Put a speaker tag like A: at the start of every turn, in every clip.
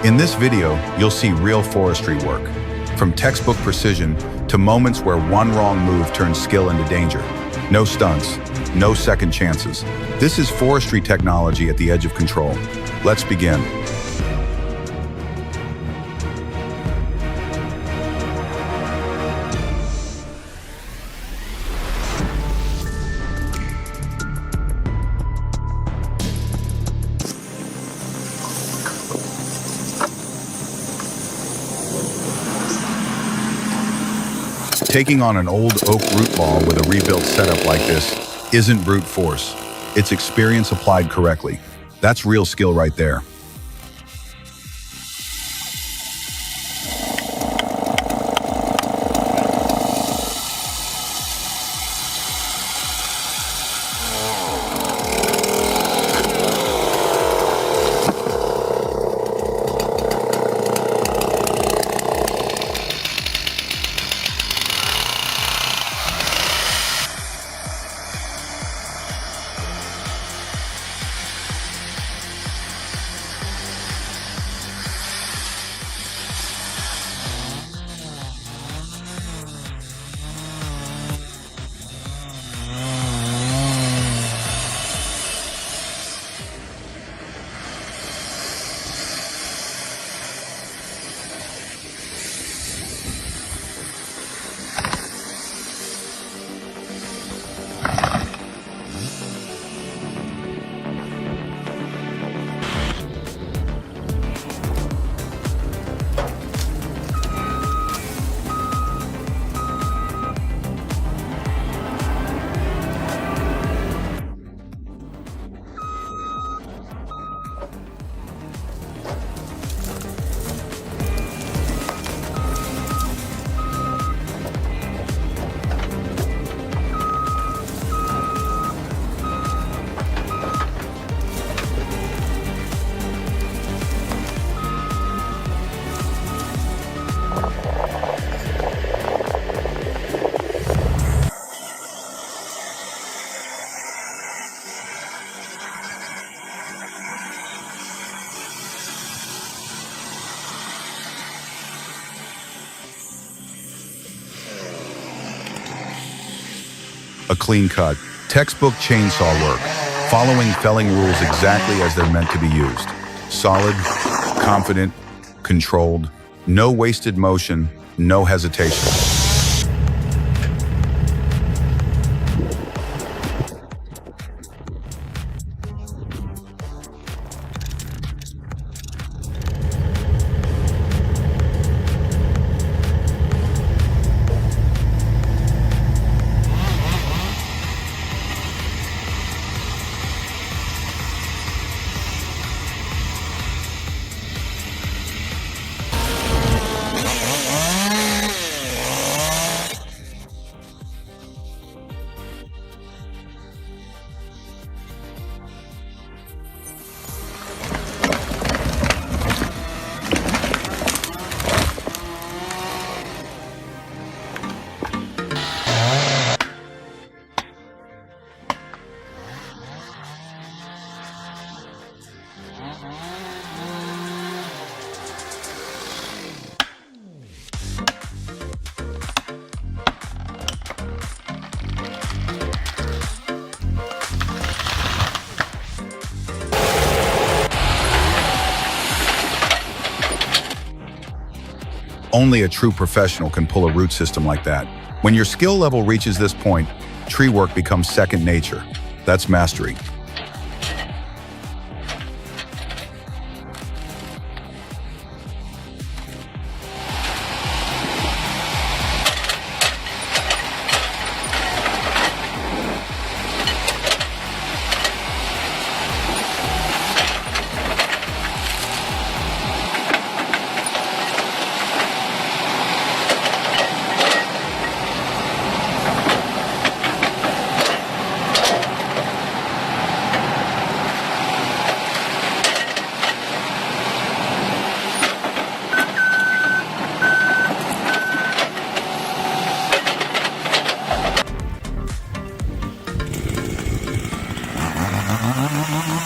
A: In this video, you'll see real forestry work, from textbook precision to moments where one wrong move turns skill into danger. No stunts, no second chances. This is forestry technology at the edge of control. Let's begin. Taking on an old oak root ball with a rebuilt setup like this isn't brute force. It's experience applied correctly. That's real skill right there. A clean cut, textbook chainsaw work, following felling rules exactly as they're meant to be used. Solid, confident, controlled, no wasted motion, no hesitation. Only a true professional can pull a root system like that. When your skill level reaches this point, tree work becomes second nature. That's mastery.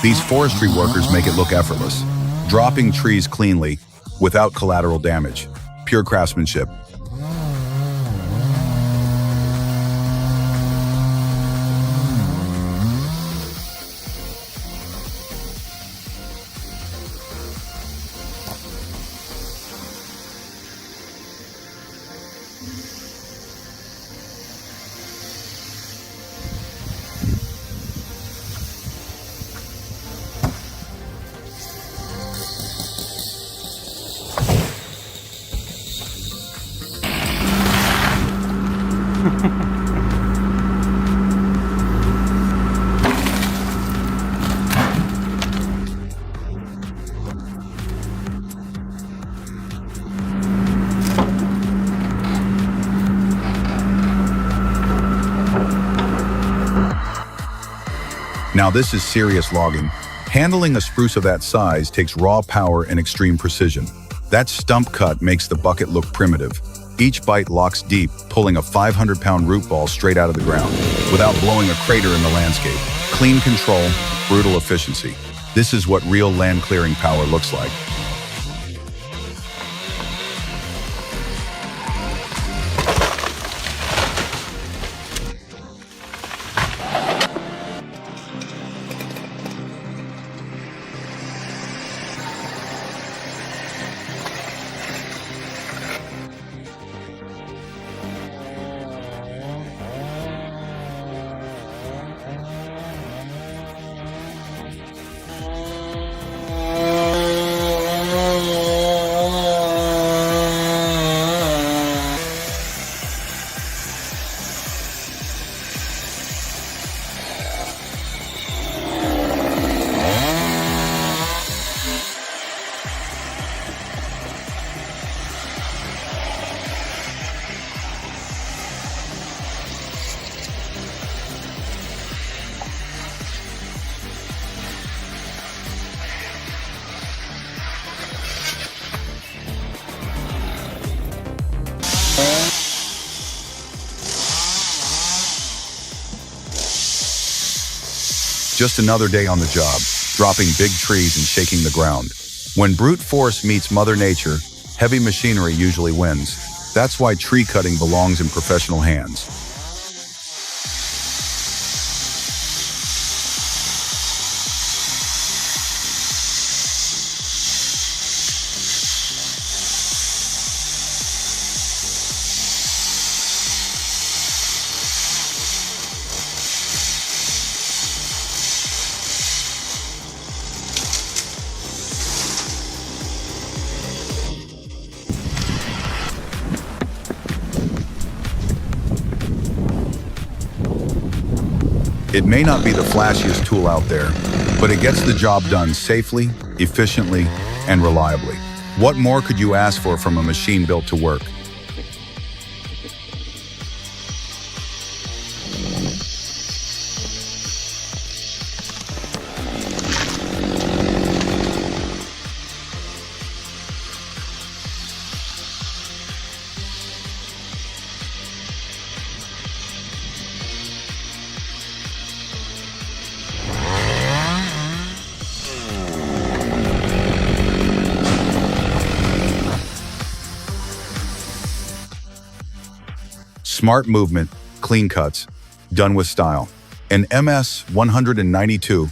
A: These forestry workers make it look effortless. dropping trees cleanly without collateral damage. Pure craftsmanship. Now this is serious logging. Handling a spruce of that size takes raw power and extreme precision. That stump cut makes the bucket look primitive. Each bite locks deep, pulling a 500-pound root ball straight out of the ground, without blowing a crater in the landscape. Clean control, brutal efficiency. This is what real land clearing power looks like. Just another day on the job, dropping big trees and shaking the ground. When brute force meets Mother Nature, heavy machinery usually wins. That's why tree cutting belongs in professional hands. It may not be the flashiest tool out there, but it gets the job done safely, efficiently, and reliably. What more could you ask for from a machine built to work? Smart movement, clean cuts, done with style. An MS-192,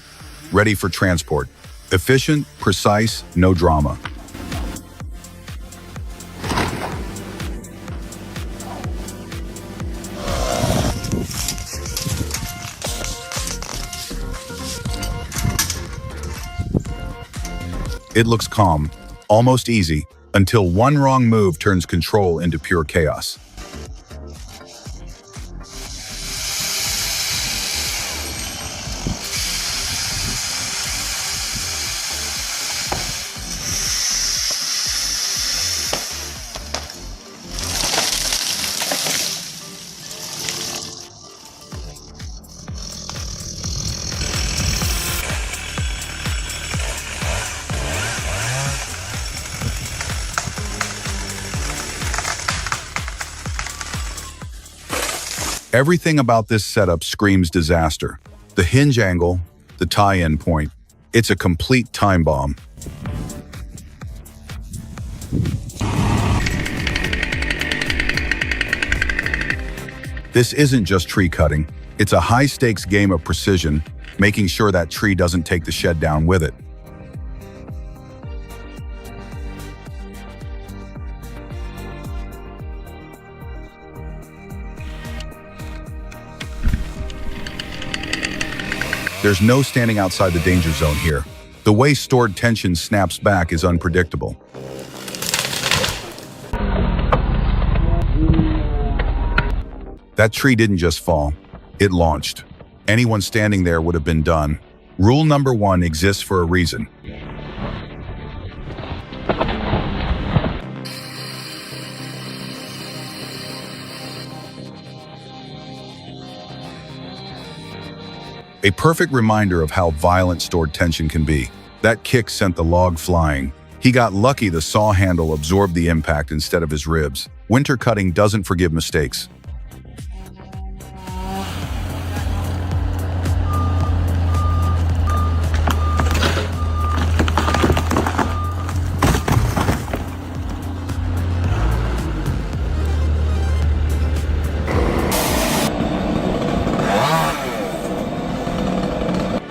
A: ready for transport. Efficient, precise, no drama. It looks calm, almost easy, until one wrong move turns control into pure chaos. Everything about this setup screams disaster. The hinge angle, the tie-in point, it's a complete time bomb. This isn't just tree cutting. It's a high-stakes game of precision, making sure that tree doesn't take the shed down with it. There's no standing outside the danger zone here. The way stored tension snaps back is unpredictable. That tree didn't just fall, it launched. Anyone standing there would have been done. Rule number 1 exists for a reason. A perfect reminder of how violent stored tension can be. That kick sent the log flying. He got lucky the saw handle absorbed the impact instead of his ribs. Winter cutting doesn't forgive mistakes.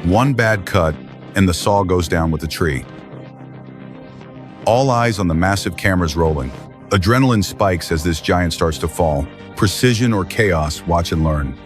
A: One bad cut, and the saw goes down with the tree. All eyes on the massive cameras rolling. Adrenaline spikes as this giant starts to fall. Precision or chaos, watch and learn.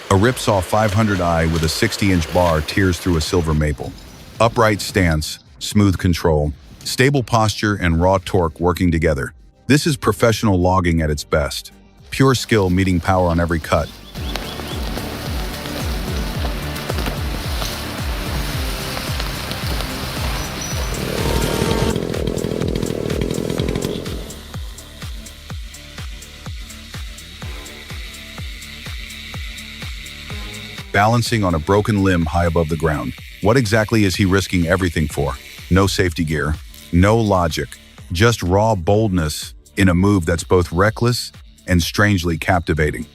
A: A ripsaw 500i with a 60-inch bar tears through a silver maple. Upright stance, smooth control, stable posture, and raw torque working together. This is professional logging at its best. Pure skill meeting power on every cut. Balancing on a broken limb high above the ground. What exactly is he risking everything for? No safety gear, no logic, just raw boldness in a move that's both reckless and strangely captivating.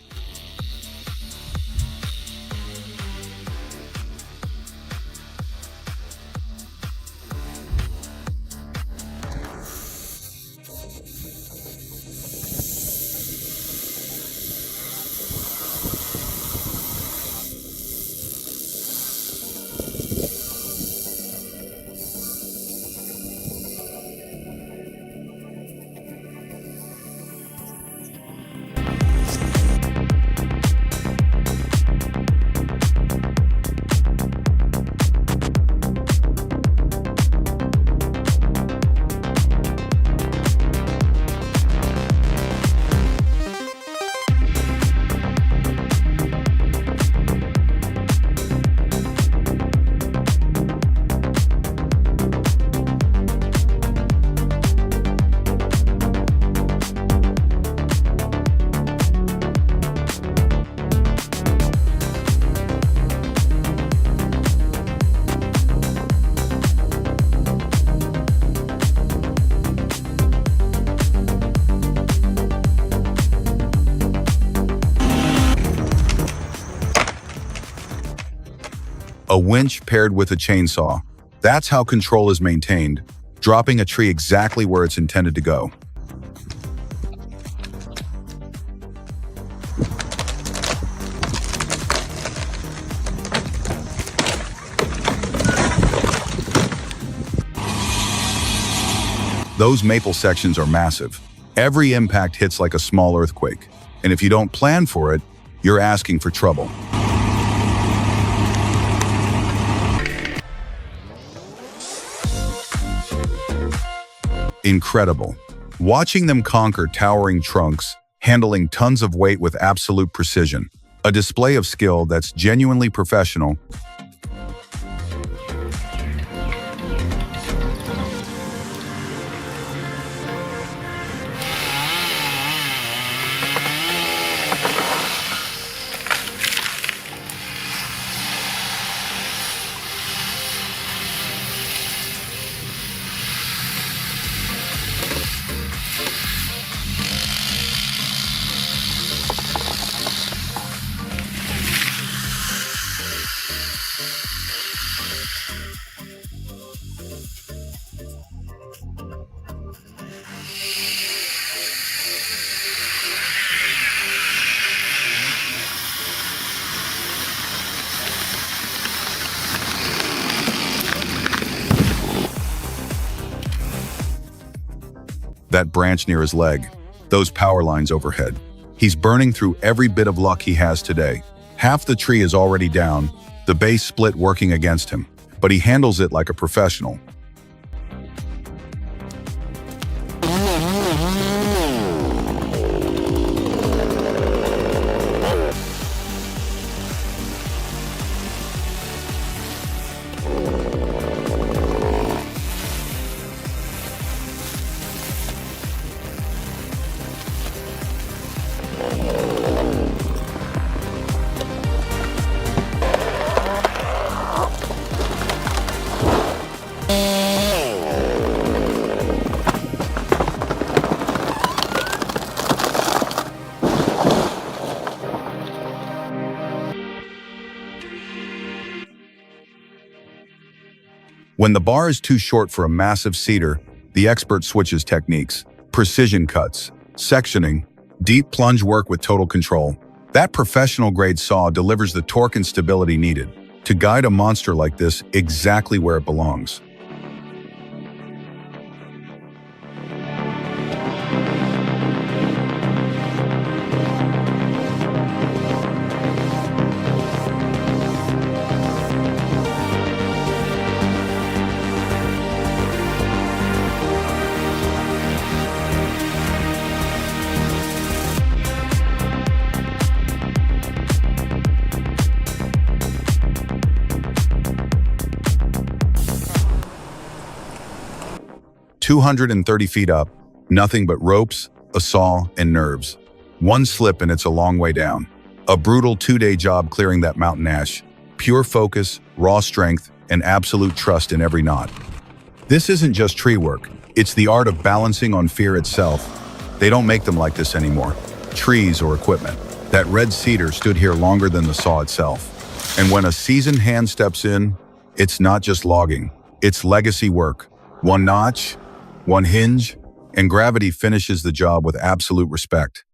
A: A winch paired with a chainsaw. That's how control is maintained, dropping a tree exactly where it's intended to go. Those maple sections are massive. Every impact hits like a small earthquake. And if you don't plan for it, you're asking for trouble. Incredible. Watching them conquer towering trunks, handling tons of weight with absolute precision. A display of skill that's genuinely professional. That branch near his leg, those power lines overhead. He's burning through every bit of luck he has today. Half the tree is already down, the base split working against him, but he handles it like a professional. When the bar is too short for a massive cedar, the expert switches techniques. Precision cuts, sectioning, deep plunge work with total control. That professional-grade saw delivers the torque and stability needed to guide a monster like this exactly where it belongs. "230 feet up, nothing but ropes, a saw, and nerves. One slip and it's a long way down. A brutal 2-day job clearing that mountain ash. Pure focus, raw strength, and absolute trust in every knot. This isn't just tree work. It's the art of balancing on fear itself. They don't make them like this anymore. Trees or equipment. That red cedar stood here longer than the saw itself. And when a seasoned hand steps in, it's not just logging. It's legacy work. One notch, one hinge, and gravity finishes the job with absolute respect.